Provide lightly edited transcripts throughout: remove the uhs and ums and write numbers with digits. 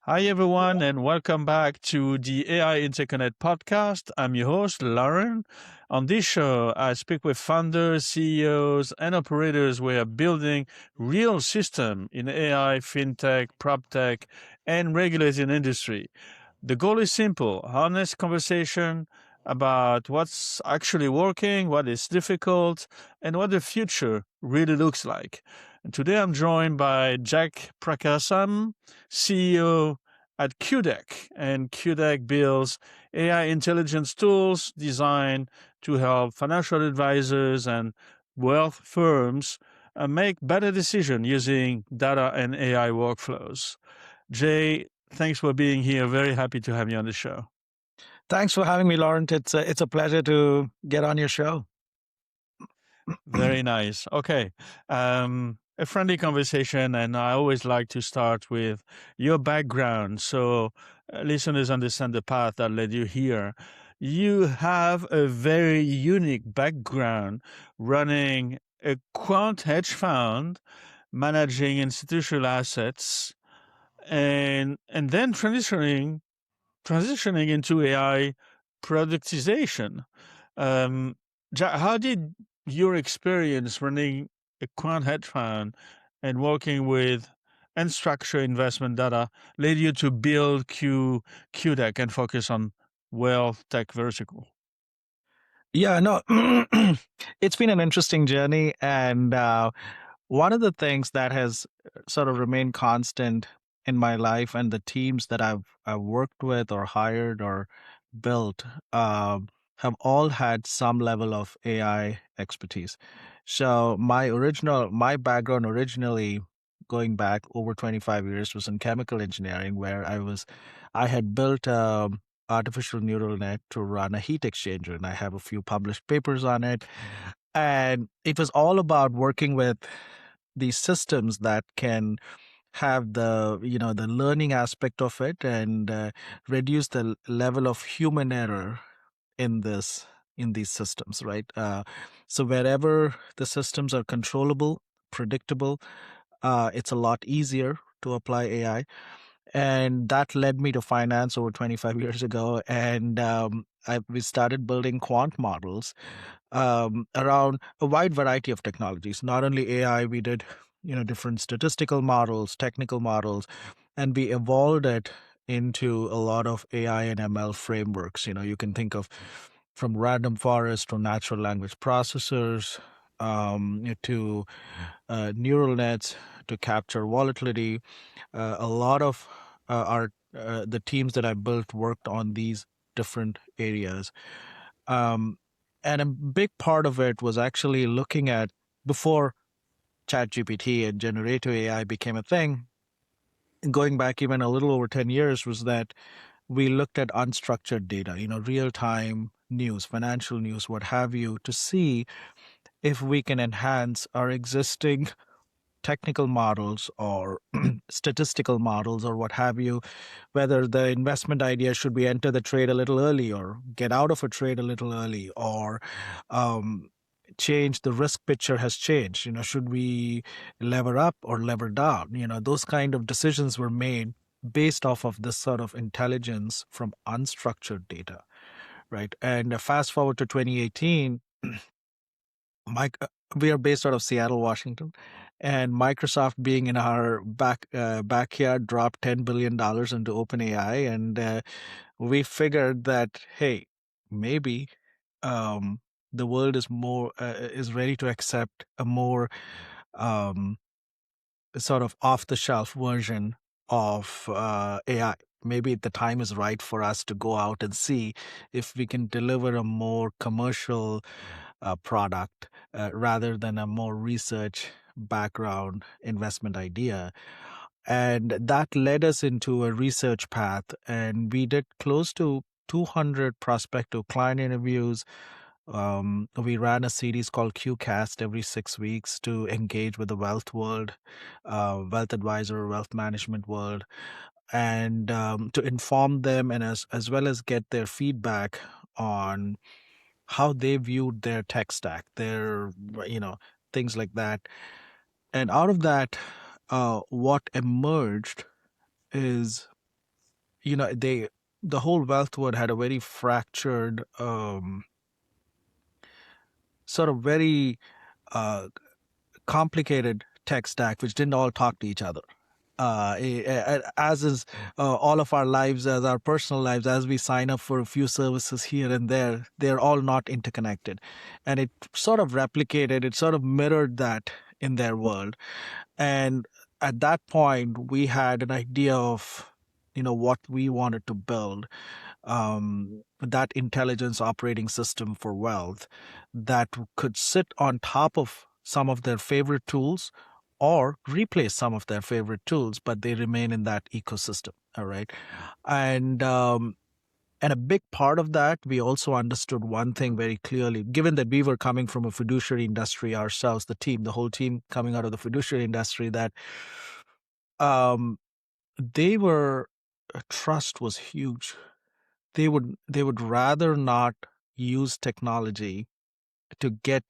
Hi, everyone, and welcome back to the AI InterConnect podcast. I'm your host, Laurent. On this show, I speak with founders, CEOs, and operators who are building real system in AI, FinTech, PropTech, and regulated industry. The goal is simple, honest conversation about what's actually working, what is difficult, and what the future really looks like. And today I'm joined by Jag Prakasam, CEO at Qdeck, and Qdeck builds AI intelligence tools designed to help financial advisors and wealth firms make better decisions using data and AI workflows. Jay, thanks for being here. Very happy to have you on the show. Thanks for having me, Laurent. It's a pleasure to get on your show. Very nice. Okay. A friendly conversation, and I always like to start with your background so listeners understand the path that led you here. You have a very unique background running a quant hedge fund, managing institutional assets, and then transitioning into AI productization. Um, how did your experience running a quant hedge fund and working with unstructured investment data lead you to build QDEC and focus on wealth tech vertical? Yeah, no, it's been an interesting journey, and one of the things that has sort of remained constant in my life and the teams that I've worked with or hired or built have all had some level of AI expertise. So my background originally going back over 25 years was in chemical engineering, where I had built artificial neural net to run a heat exchanger, and I have a few published papers on it. And it was all about working with these systems that can have the learning aspect of it and reduce the level of human error in this in these systems, right? So wherever the systems are controllable, predictable, it's a lot easier to apply AI. And that led me to finance over 25 years ago. And we started building quant models around a wide variety of technologies. Not only AI, we did different statistical models, technical models, and we evolved it into a lot of AI and ML frameworks. You can think of from random forest to natural language processors to neural nets to capture volatility. A lot of our the teams that I built worked on these different areas. Um, and a big part of it was actually looking at before ChatGPT and generative AI became a thing, going back even a little over 10 years, was that we looked at unstructured data, real time news, financial news, what have you, to see if we can enhance our existing technical models or statistical models or what have you, whether the investment idea should be enter the trade a little early or get out of a trade a little early or change the risk picture has changed. Should we lever up or lever down? Those kind of decisions were made based off of this sort of intelligence from unstructured data, right? And fast forward to 2018, Mike, we are based out of Seattle, Washington, and Microsoft, being in our backyard, dropped $10 billion into OpenAI, and we figured that, hey, maybe the world is ready to accept a more um, sort of off-the-shelf version of AI. Maybe the time is right for us to go out and see if we can deliver a more commercial product rather than a more research background investment idea. And that led us into a research path, and we did close to 200 prospective client interviews. We ran a series called QCast every 6 weeks to engage with the wealth world, wealth advisor, wealth management world, and to inform them and as well as get their feedback on how they viewed their tech stack, their things like that. And out of that, what emerged is the whole wealth world had a very fractured, sort of very uh, complicated tech stack, which didn't all talk to each other. As is all of our lives, as our personal lives, as we sign up for a few services here and there, they're all not interconnected. And it sort of replicated, it sort of mirrored that in their world. And at that point, we had an idea of, what we wanted to build, that intelligence operating system for wealth that could sit on top of some of their favorite tools or replace some of their favorite tools, but they remain in that ecosystem. All right. And a big part of that, we also understood one thing very clearly, given that we were coming from a fiduciary industry ourselves, the whole team coming out of the fiduciary industry, that um, they were, trust was huge. They would rather not use technology to get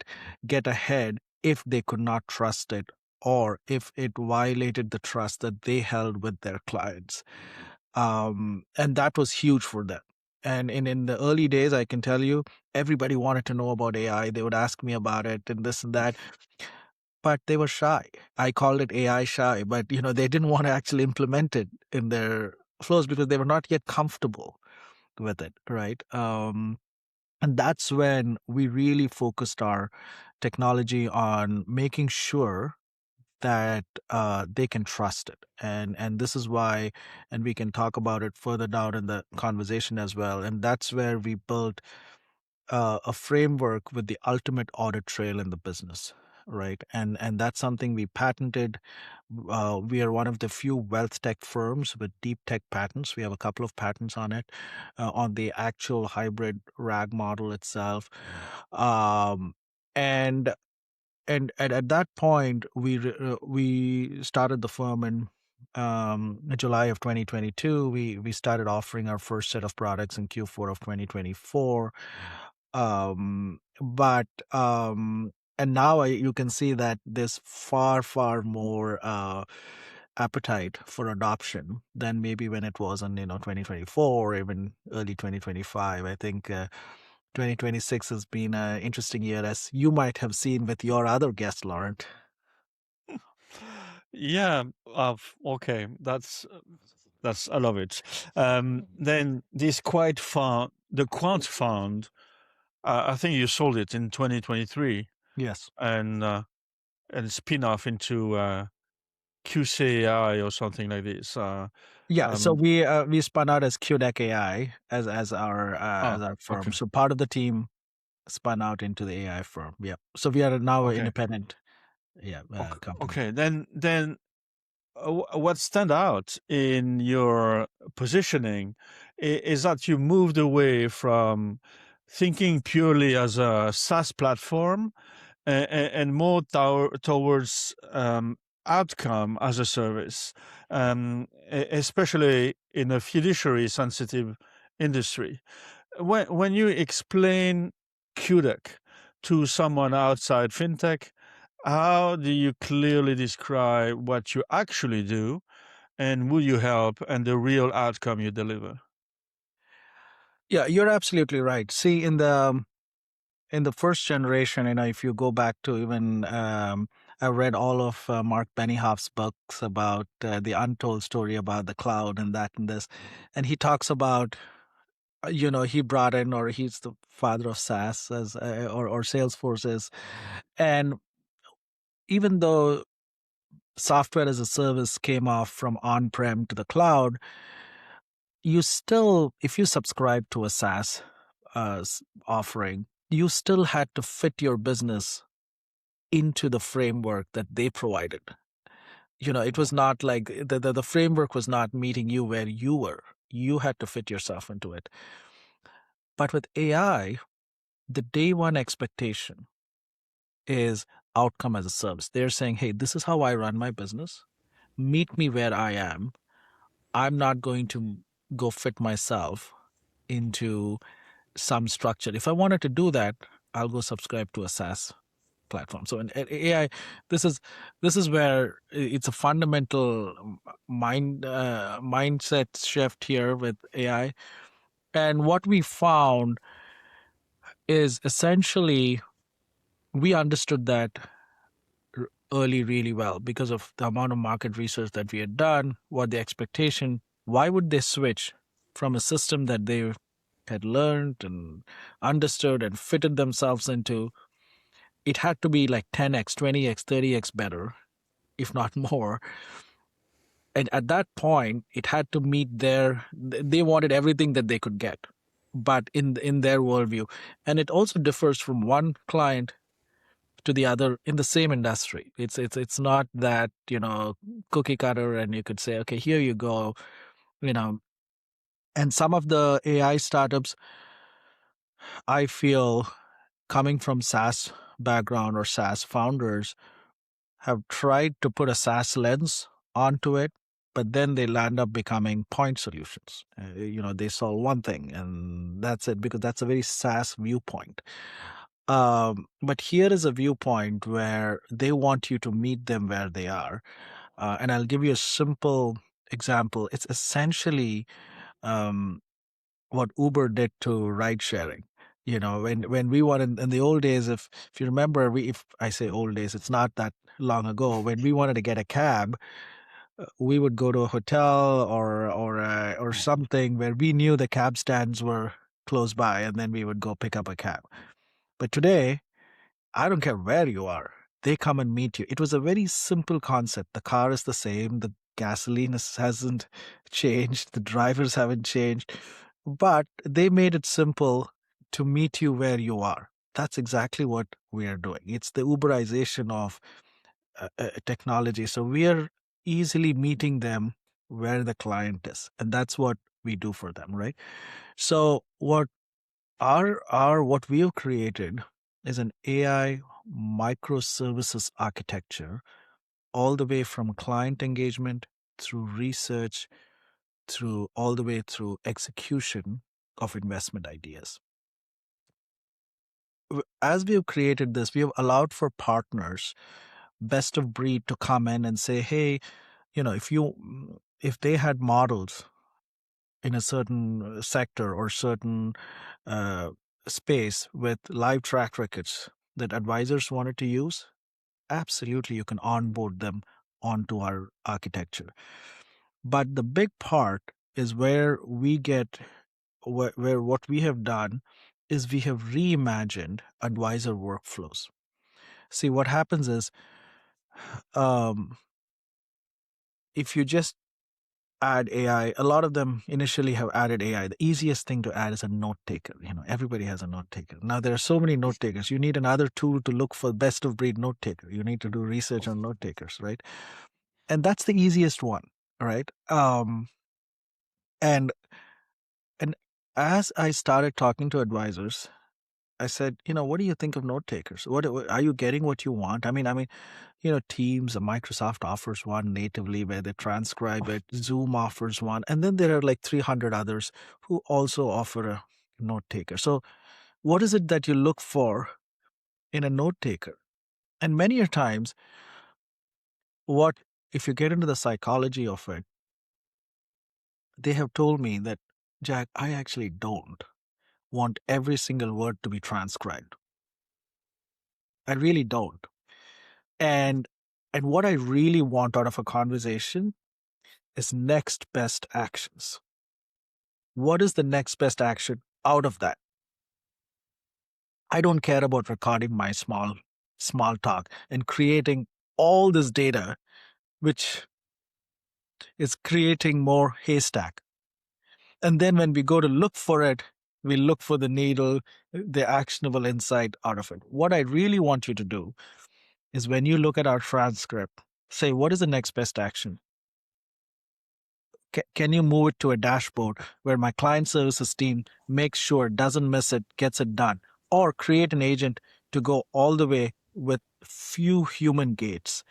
ahead if they could not trust it, or if it violated the trust that they held with their clients. And that was huge for them. And in the early days, I can tell you, everybody wanted to know about AI. They would ask me about it and this and that, but they were shy. I called it AI shy, but they didn't want to actually implement it in their flows because they were not yet comfortable with it, right? And that's when we really focused our technology on making sure that they can trust it. And this is why, and we can talk about it further down in the conversation as well. And that's where we built a framework with the ultimate audit trail in the business, right? And that's something we patented. We are one of the few wealth tech firms with deep tech patents. We have a couple of patents on it, on the actual hybrid RAG model itself. Um, and and at that point, we started the firm in July of 2022. We started offering our first set of products in Q4 of 2024. But and now you can see that there's far more appetite for adoption than maybe when it was in 2024 or even early 2025. I think 2026 has been an interesting year, as you might have seen with your other guest, Laurent. Yeah. Okay. That's I love it. Then this quite fund, the quant fund, I think you sold it in 2023, Yes. and spin off into QCAI or something like this. Yeah. So Um, we spun out as QDEC AI as oh, our firm. okay, So part of the team spun out into the AI firm. Yeah. So we are now an okay, independent, okay, company. okay. Then what stand out in your positioning is that you moved away from thinking purely as a SaaS platform and more towards outcome as a service, especially in a fiduciary sensitive industry. When you explain QDEC to someone outside fintech, how do you clearly describe what you actually do and who you help and the real outcome you deliver? Yeah, you're absolutely right. See, in the first generation, if you go back to even, I read all of Mark Benioff's books about the untold story about the cloud and that and this, and he talks about, he brought in, or he's the father of SaaS, as or Salesforce is. And even though software as a service came off from on-prem to the cloud, you still, if you subscribe to a SaaS offering, you still had to fit your business into the framework that they provided. It was not like the framework was not meeting you where you were. You had to fit yourself into it. But with AI, the day one expectation is outcome as a service. They're saying, hey, this is how I run my business. Meet me where I am. I'm not going to go fit myself into some structure. If I wanted to do that, I'll go subscribe to a SaaS. platform. So in AI, this is where it's a fundamental mindset shift here with AI. And what we found is essentially we understood that early really well because of the amount of market research that we had done, what the expectation, why would they switch from a system that they had learned and understood and fitted themselves into. It had to be like 10x, 20x, 30x better, if not more. And at that point, it had to meet they wanted everything that they could get, but in their worldview. And it also differs from one client to the other in the same industry. It's not that, cookie cutter and you could say, okay, here you go, you know. And some of the AI startups, I feel, coming from SaaS background or SaaS founders, have tried to put a SaaS lens onto it, but then they land up becoming point solutions. They solve one thing and that's it, because that's a very SaaS viewpoint. But here is a viewpoint where they want you to meet them where they are. And I'll give you a simple example. It's essentially what Uber did to ride sharing. When we wanted in the old days, if you remember, if I say old days, it's not that long ago. When we wanted to get a cab, we would go to a hotel or something where we knew the cab stands were close by, and then we would go pick up a cab. But today, I don't care where you are. They come and meet you. It was a very simple concept. The car is the same. The gasoline hasn't changed. The drivers haven't changed. But they made it simple to meet you where you are. That's exactly what we are doing. It's the Uberization of technology. So we are easily meeting them where the client is. And that's what we do for them, right? So what we have created is an AI microservices architecture, all the way from client engagement through research, through all the way through execution of investment ideas. As we have created this, we have allowed for partners, best of breed, to come in and say, hey, if they had models in a certain sector or certain uh, space with live track records that advisors wanted to use, absolutely you can onboard them onto our architecture. But the big part is where what we have done is we have reimagined advisor workflows. See, what happens is, if you just add AI, a lot of them initially have added AI. The easiest thing to add is a note taker. Everybody has a note taker. Now there are so many note takers. You need another tool to look for best of breed note taker. You need to do research on note takers, right? And that's the easiest one, right? And and as I started talking to advisors, I said, what do you think of note takers? What are you getting what you want? I mean, Teams, Microsoft offers one natively where they transcribe it. Zoom offers one, and then there are like 300 others who also offer a note taker. So, what is it that you look for in a note taker? And many a times, what if you get into the psychology of it, they have told me that, Jack, I actually don't want every single word to be transcribed. I really don't. And what I really want out of a conversation is next best actions. What is the next best action out of that? I don't care about recording my small talk and creating all this data, which is creating more haystack. And then when we go to look for it, we look for the needle, the actionable insight out of it. What I really want you to do is, when you look at our transcript, say, what is the next best action? Can you move it to a dashboard where my client services team makes sure, doesn't miss it, gets it done? Or create an agent to go all the way with few human gates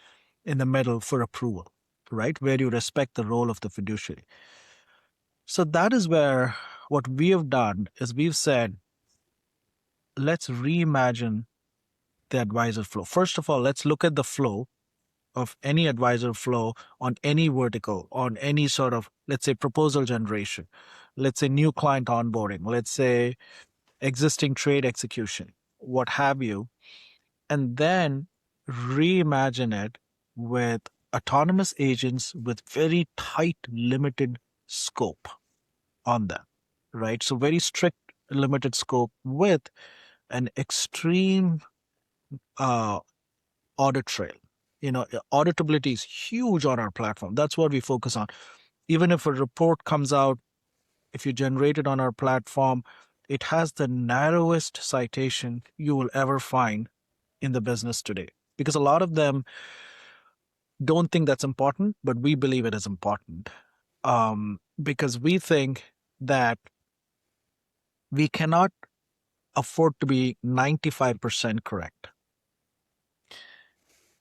in the middle for approval, right? Where you respect the role of the fiduciary. So that is where what we have done is we've said, let's reimagine the advisor flow. First of all, let's look at the flow of any advisor flow on any vertical, on any sort of, let's say, proposal generation, let's say new client onboarding, let's say existing trade execution, what have you, and then reimagine it with autonomous agents with very tight, limited scope on them, right? So, very strict, limited scope with an extreme uh, audit trail. Auditability is huge on our platform. That's what we focus on. Even if a report comes out, if you generate it on our platform, it has the narrowest citation you will ever find in the business today. Because a lot of them don't think that's important, but we believe it is important. Because we think that we cannot afford to be 95% correct,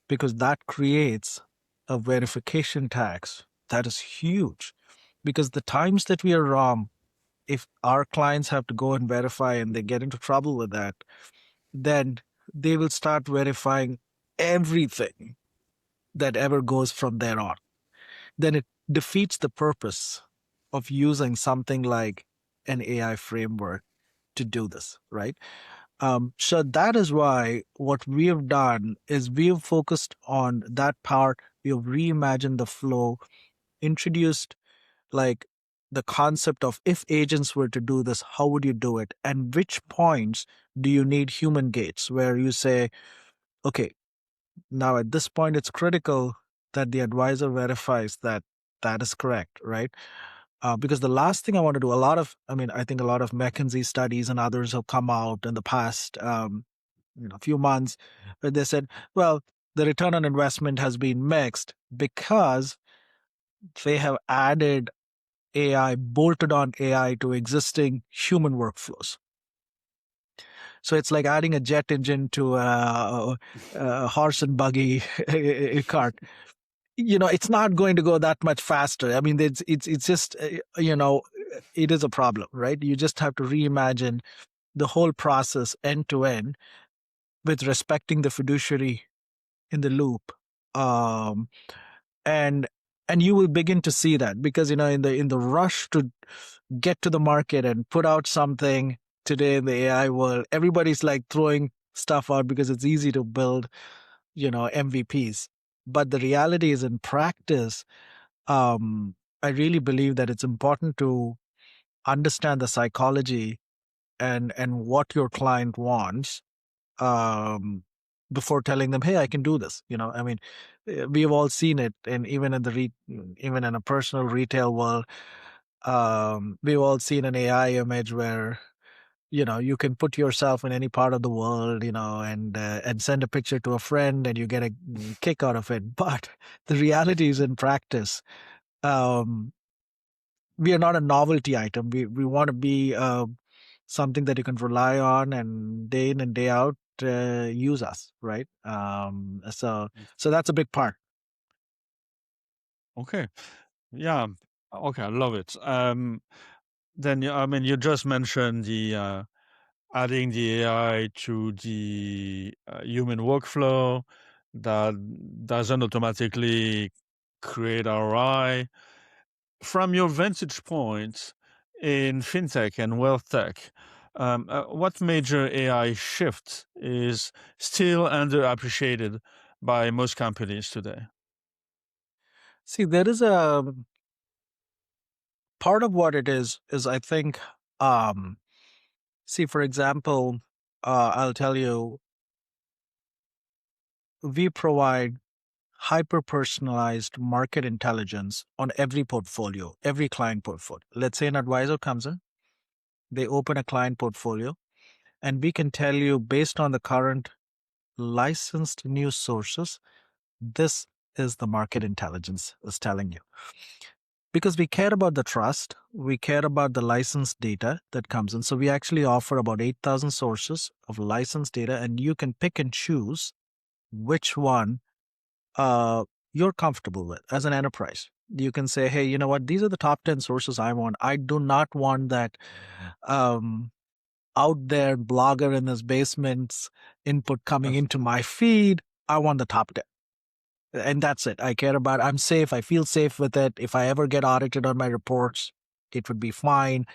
because that creates a verification tax that is huge. Because the times that we are wrong, if our clients have to go and verify and they get into trouble with that, then they will start verifying everything that ever goes from there on. Then it defeats the purpose of using something like an AI framework to do this, right? So that is why what we have done is we have focused on that part. We have reimagined the flow, introduced like the concept of, if agents were to do this, how would you do it? And which points do you need human gates where you say, okay, now at this point, it's critical that the advisor verifies that that is correct, right? Because the last thing I want to do, I think a lot of McKinsey studies and others have come out in the past, few months, where they said, well, the return on investment has been mixed because they have added AI, bolted on AI to existing human workflows. So it's like adding a jet engine to a horse and buggy cart. It's not going to go that much faster. I mean, it's just it is a problem, right? You just have to reimagine the whole process end to end with respecting the fiduciary in the loop, um, and you will begin to see that, because in the rush to get to the market and put out something today in the AI world, everybody's like throwing stuff out because it's easy to build MVPs. But the reality is, in practice, I really believe that it's important to understand the psychology and what your client wants, um, before telling them, "Hey, I can do this." We have all seen it, and even in even in a personal retail world, we've all seen an AI image where you can put yourself in any part of the world, and send a picture to a friend, and you get a kick out of it. But the reality is, in practice, um, we are not a novelty item. We want to be something that you can rely on, and day in and day out use us, right? So that's a big part. Okay. Yeah. Okay. I love it. Then you just mentioned the adding the AI to the human workflow that doesn't automatically create ROI. From your vantage point in fintech and wealth tech, what major AI shift is still underappreciated by most companies today? See, there is a part of what it is I think, see, for example, I'll tell you, we provide hyper personalized market intelligence on every portfolio, every client portfolio. Let's say an advisor comes in, they open a client portfolio, and we can tell you, based on the current licensed news sources, this is the market intelligence is telling you. Because we care about the trust, we care about the licensed data that comes in. So we actually offer about 8,000 sources of licensed data, and you can pick and choose which one you're comfortable with as an enterprise. You can say, hey, you know what? These are the top 10 sources I want. I do not want that out there blogger in his basement input coming Of- into my feed. I want the top 10. And that's it. I care about, I'm safe. I feel safe with it. If I ever get audited on my reports, it would be fine.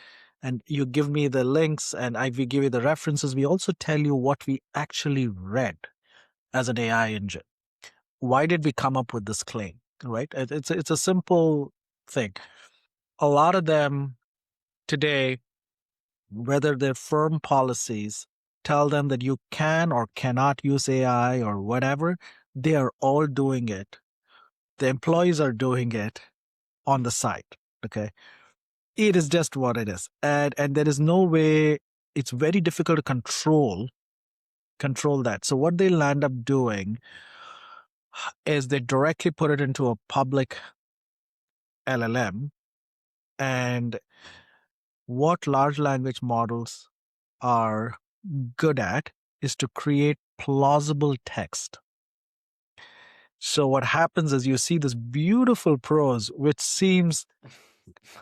And you give me the links and we give you the references. We also tell you what we actually read as an AI engine. Why did we come up with this claim? Right? It's a simple thing. A lot of them today, whether their firm policies tell them that you can or cannot use AI or whatever, they are all doing it. The employees are doing it on the site. Okay. It is just what it is. And there is no way, it's very difficult to control that. So what they'll end up doing is they directly put it into a public LLM. And what large language models are good at is to create plausible text. So what happens is you see this beautiful prose, which seems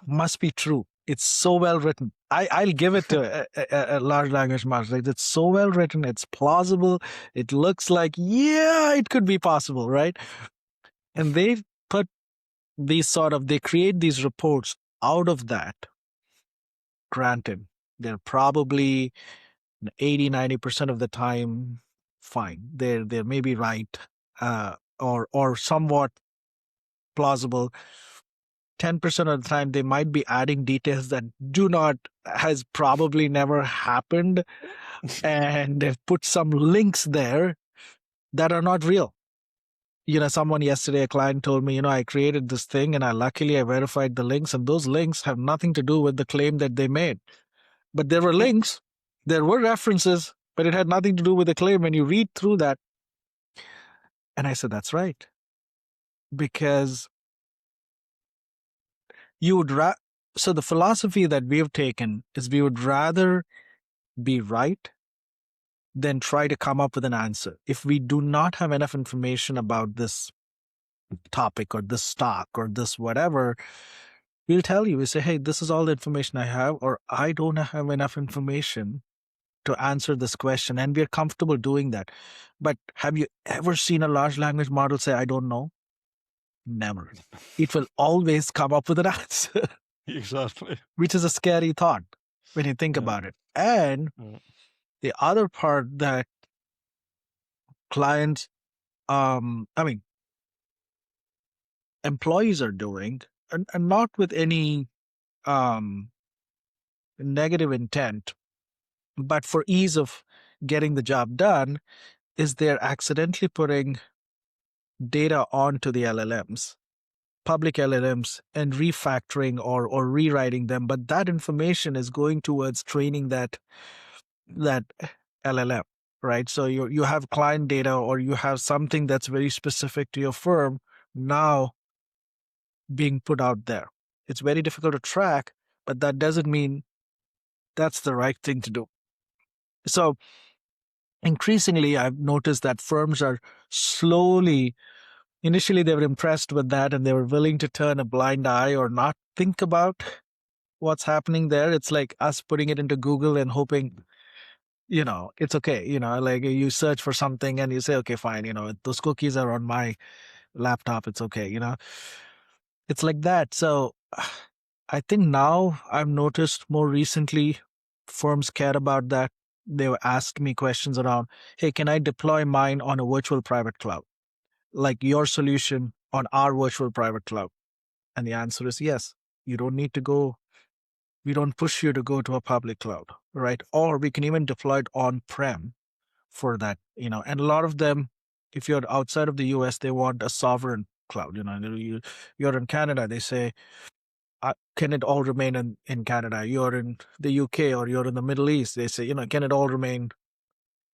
must be true. It's so well written. I'll give it to a large language model. Like, it's so well written. It's plausible. It looks like, yeah, it could be possible, right? And they put they create these reports out of that. Granted, they're probably 80-90% of the time fine. They're maybe right, or somewhat plausible. 10% of the time they might be adding details that has probably never happened, and they've put some links there that are not real. Someone yesterday, a client told me, I created this thing and I verified the links, and those links have nothing to do with the claim that they made. But there were links, there were references, but it had nothing to do with the claim when you read through that. And I said, that's right. Because so the philosophy that we've taken is we would rather be right than try to come up with an answer. If we do not have enough information about this topic or this stock or this whatever, we'll tell you, we say, hey, this is all the information I have, or I don't have enough information to answer this question. And we're comfortable doing that. But have you ever seen a large language model say, I don't know? Never. It will always come up with an answer. Exactly. Which is a scary thought when you think about it. And the other part that clients, employees are doing, and not with any negative intent, but for ease of getting the job done, is they're accidentally putting data onto the LLMs, public LLMs, and refactoring or rewriting them. But that information is going towards training that LLM, right? So you have client data, or you have something that's very specific to your firm now being put out there. It's very difficult to track, but that doesn't mean that's the right thing to do. So increasingly, I've noticed that firms are initially they were impressed with that and they were willing to turn a blind eye or not think about what's happening there. It's like us putting it into Google and hoping, it's okay. Like you search for something and you say, okay, fine. Those cookies are on my laptop. It's okay. It's like that. So I think now I've noticed more recently firms care about that. They were asked me questions around, hey, can I deploy mine on a virtual private cloud? Like your solution on our virtual private cloud? And the answer is yes. You don't need to go. We don't push you to go to a public cloud, right? Or we can even deploy it on-prem for that, and a lot of them, if you're outside of the US, they want a sovereign cloud. You're in Canada, they say, can it all remain in Canada? You're in the UK or you're in the Middle East, they say, can it all remain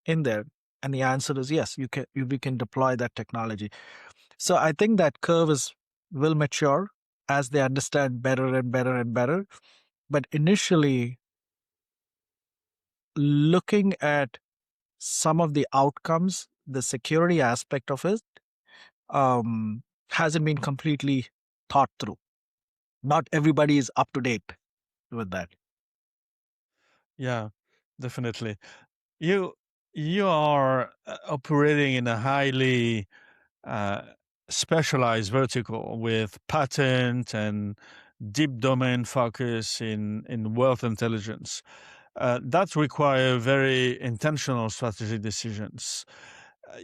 in there? And the answer is yes, we can deploy that technology. So I think that curve will mature as they understand better and better and better. But initially, looking at some of the outcomes, the security aspect of it hasn't been completely thought through. Not everybody is up to date with that. Yeah, definitely. You You are operating in a highly uh, specialized vertical with patent and deep domain focus in wealth intelligence. That require very intentional strategic decisions.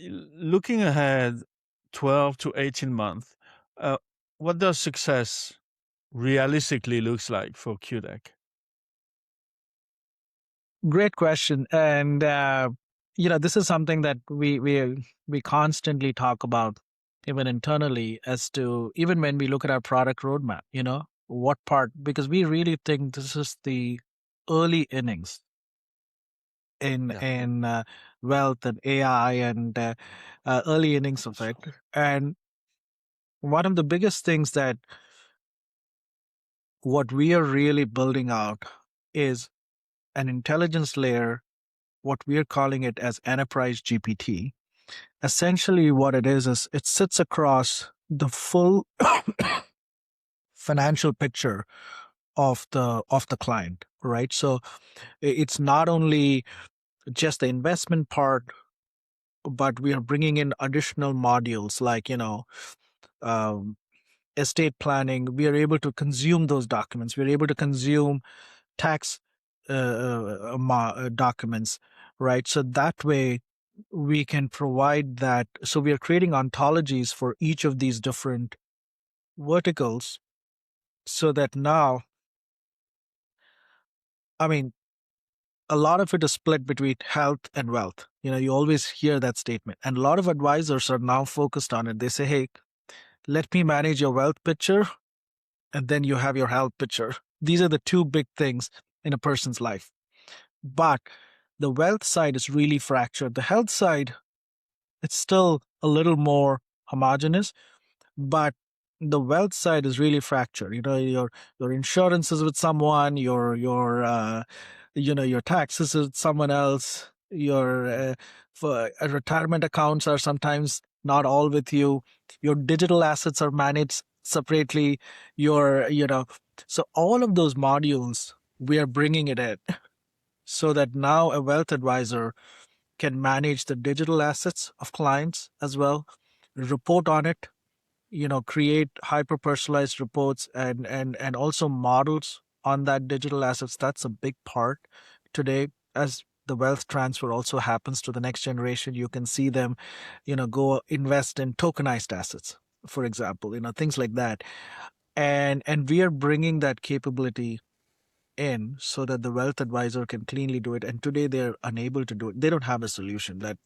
Looking ahead 12 to 18 months, uh, what does success realistically looks like for QDEC? Great question. And this is something that we constantly talk about, even internally, as to even when we look at our product roadmap. What part, because we really think this is the early innings in Yeah. wealth and AI, and early innings of it. And one of the biggest things that what we are really building out is an intelligence layer, what we are calling it as enterprise GPT. Essentially, what it is it sits across the full financial picture of the client, right? So it's not only just the investment part, but we are bringing in additional modules like um, estate planning. We are able to consume those documents. We are able to consume tax documents, right? So that way we can provide that. So we are creating ontologies for each of these different verticals, so that now, I mean, a lot of it is split between health and wealth. You always hear that statement, and a lot of advisors are now focused on it. They say, hey, let me manage your wealth picture, and then you have your health picture. These are the two big things in a person's life. But the wealth side is really fractured. The health side, it's still a little more homogeneous, but the wealth side is really fractured. Your insurance is with someone, your taxes is with someone else, your retirement accounts are sometimes not all with you, your digital assets are managed separately, your you know so all of those modules, we are bringing it in, so that now a wealth advisor can manage the digital assets of clients as well, report on it, create hyper personalized reports, and also models on that digital assets. That's a big part today. As the wealth transfer also happens to the next generation, you can see them go invest in tokenized assets, for example, things like that. And we are bringing that capability in, so that the wealth advisor can cleanly do it. And today they're unable to do it. They don't have a solution that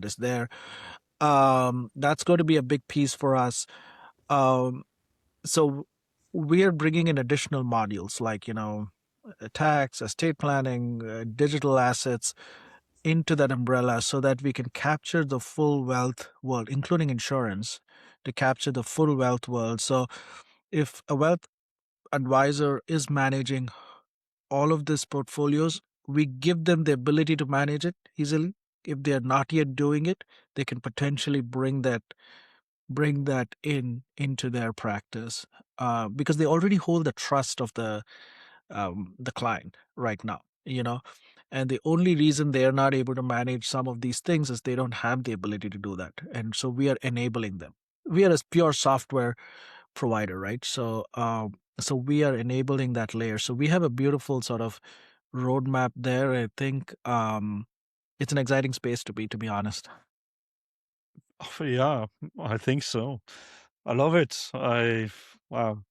is there. That's going to be a big piece for us. Um, so we are bringing in additional modules like tax, estate planning, digital assets into that umbrella, so that we can capture the full wealth world, including insurance, to capture the full wealth world. So if a wealth advisor is managing all of these portfolios, we give them the ability to manage it easily. If they are not yet doing it, they can potentially bring that into their practice, because they already hold the trust of the client right now. And the only reason they are not able to manage some of these things is they don't have the ability to do that, and so we are enabling them. We are a pure software provider, right? So we are enabling that layer. So we have a beautiful sort of roadmap there. I think it's an exciting space to be honest. Oh, yeah, I think so. I love it. Wow,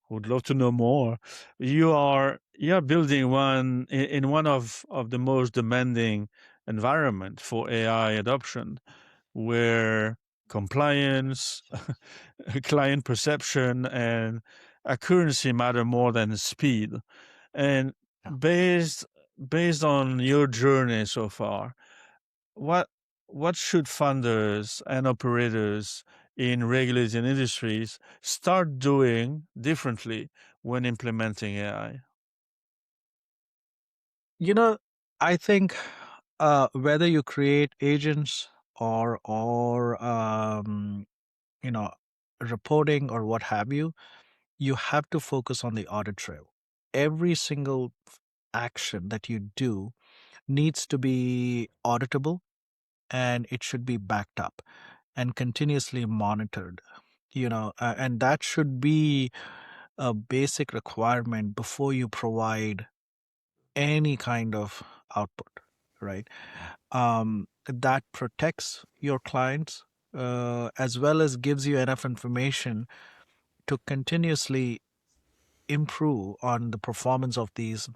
would love to know more. You are building one in one of the most demanding environment for AI adoption, where compliance, client perception, and accuracy matter more than speed. And Yeah. based based on your journey so far, what what should funders and operators in regulated industries start doing differently when implementing AI? You know, I think whether you create agents or you know reporting or what have you, you have to focus on the audit trail. Every single action that you do, needs to be auditable, and it should be backed up and continuously monitored. And that should be a basic requirement before you provide any kind of output, right? That protects your clients, as well as gives you enough information to continuously improve on the performance of these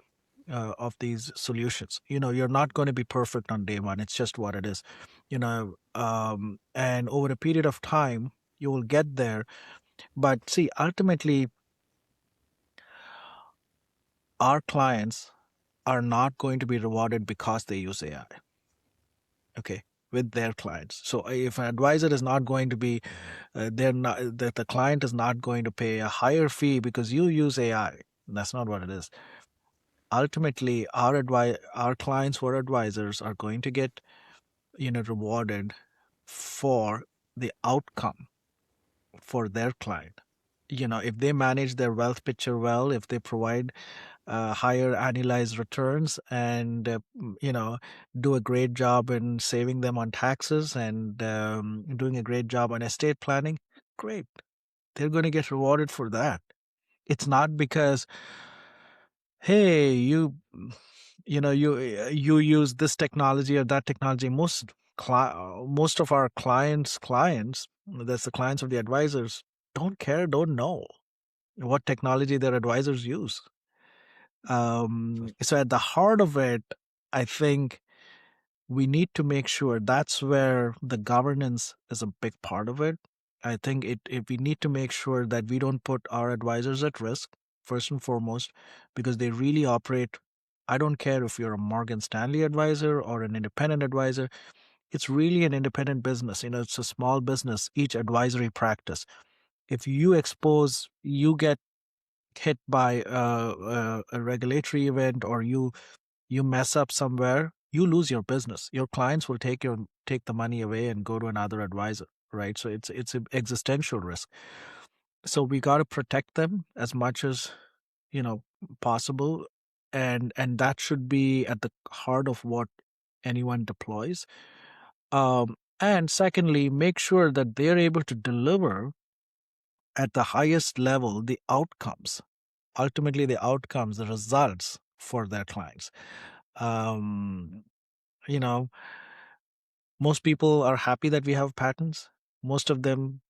solutions. You're not going to be perfect on day one. It's just what it is. And over a period of time, you will get there. But see, ultimately, our clients are not going to be rewarded because they use AI. Okay, with their clients. So if an advisor is not going to be, they're not that the client is not going to pay a higher fee because you use AI. That's not what it is. Ultimately, our clients who are advisors are going to get rewarded for the outcome for their client. If they manage their wealth picture well, if they provide higher annualized returns, and do a great job in saving them on taxes, and doing a great job on estate planning, great, they're going to get rewarded for that. It's not because, hey, you use this technology or that technology. Most of our clients, that's the clients of the advisors, don't care, don't know what technology their advisors use. So at the heart of it, I think we need to make sure that's where the governance is a big part of it. I think we need to make sure that we don't put our advisors at risk, first and foremost, because they really operate. I don't care if you're a Morgan Stanley advisor or an independent advisor. It's really an independent business. It's a small business, each advisory practice. If you get hit by a regulatory event, or you mess up somewhere, you lose your business. Your clients will take the money away and go to another advisor, right? So it's an existential risk. So we got to protect them as much as possible, and that should be at the heart of what anyone deploys. And secondly, make sure that they're able to deliver at the highest level the outcomes, ultimately the outcomes, the results for their clients. um, you know Most people are happy that we have patents. Most of them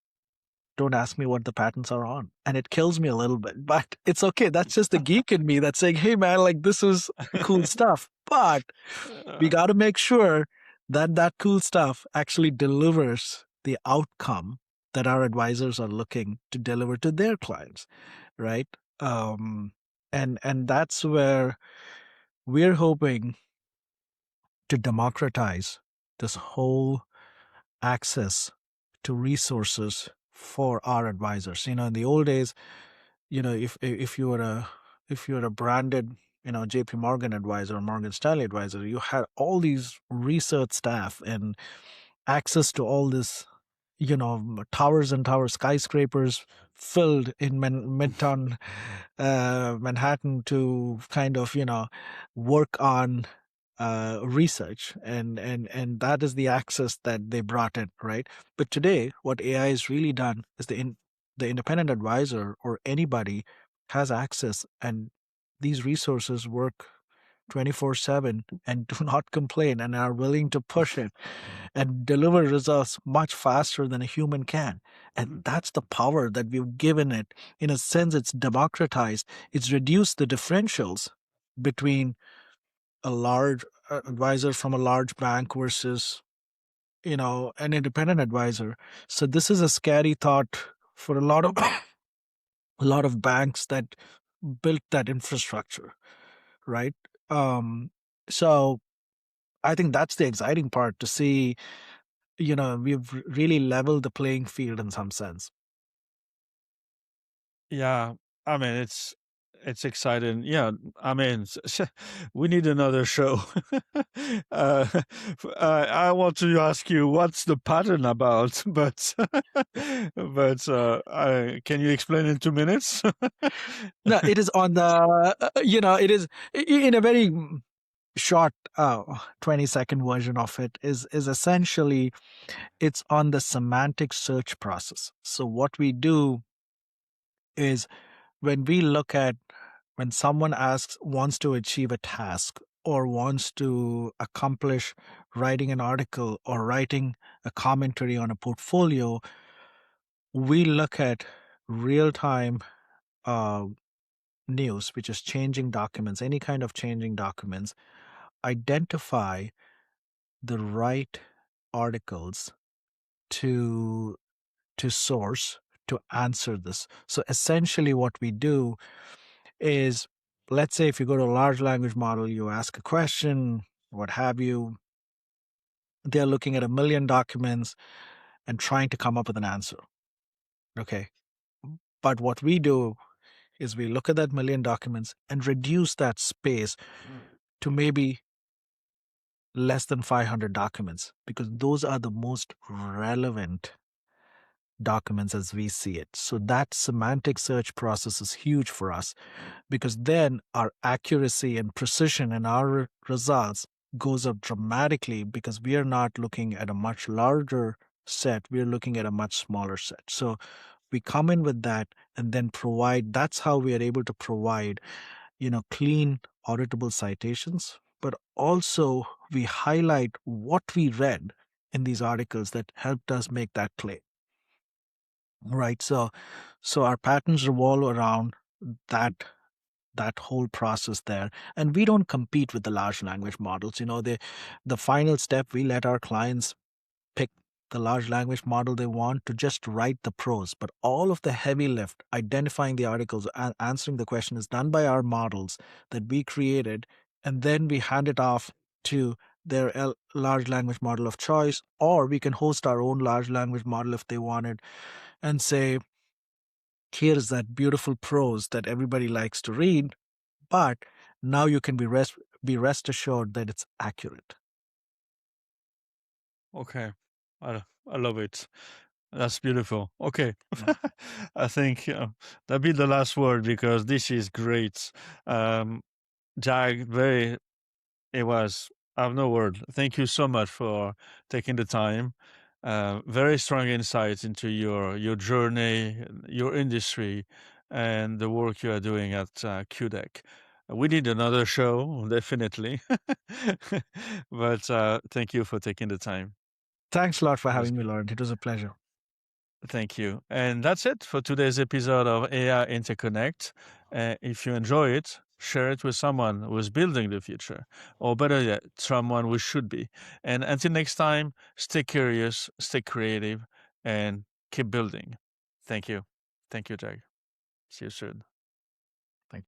don't ask me what the patents are on, and it kills me a little bit, but it's okay. That's just the geek in me that's saying, hey man, like, this is cool stuff, but we got to make sure that that cool stuff actually delivers the outcome that our advisors are looking to deliver to their clients, right? And that's where we're hoping to democratize this whole access to resources for our advisors. In the old days, if you were a branded, JP Morgan advisor or Morgan Stanley advisor, you had all these research staff and access to all this, towers and towers, skyscrapers filled in midtown Manhattan to kind of, work on research, and that is the access that they brought in, right? But today, what AI has really done is the independent advisor or anybody has access, and these resources work 24/7 and do not complain and are willing to push it and deliver results much faster than a human can. And that's the power that we've given it. In a sense, it's democratized. It's reduced the differentials between a large advisor from a large bank versus an independent advisor. So this is a scary thought for a lot of banks that built that infrastructure, right? So I think that's the exciting part, to see we've really leveled the playing field in some sense. Yeah, I mean it's exciting. Yeah, I mean we need another show. I want to ask you what's the pattern about, but can you explain in 2 minutes? No, it is on the it is in a very short 20-second version of it is essentially it's on the semantic search process. So what we do is when we look at when someone asks wants to achieve a task or wants to accomplish writing an article or writing a commentary on a portfolio, we look at real time uh, news, which is changing documents, any kind of changing documents, identify the right articles to source to answer this. So essentially what we do is, let's say if you go to a large language model, you ask a question, what have you, they're looking at 1 million documents and trying to come up with an answer. Okay. But what we do is we look at that 1 million documents and reduce that space to maybe less than 500 documents because those are the most relevant documents as we see it. So that semantic search process is huge for us because then our accuracy and precision in our results goes up dramatically because we are not looking at a much larger set, we are looking at a much smaller set. So we come in with that and then provide, that's how we are able to provide, clean auditable citations, but also we highlight what we read in these articles that helped us make that claim. Right. So our patterns revolve around that whole process there. And we don't compete with the large language models. The final step, we let our clients pick the large language model they want to just write the prose. But all of the heavy lift, identifying the articles and answering the question is done by our models that we created. And then we hand it off to their large language model of choice, or we can host our own large language model if they wanted and say, here's that beautiful prose that everybody likes to read, but now you can be rest assured that it's accurate. Okay. I love it. That's beautiful. Okay. Yeah. I think that'll be the last word because this is great. Jag, it was, I have no word. Thank you so much for taking the time. Very strong insights into your journey, your industry, and the work you are doing at QDEC. We need another show, definitely. But thank you for taking the time. Thanks a lot for It was having me, good. Laurent. It was a pleasure. Thank you. And that's it for today's episode of AI InterConnect. If you enjoy it, share it with someone who is building the future, or better yet, someone who should be. And until next time, stay curious, stay creative, and keep building. Thank you. Thank you, Jag. See you soon.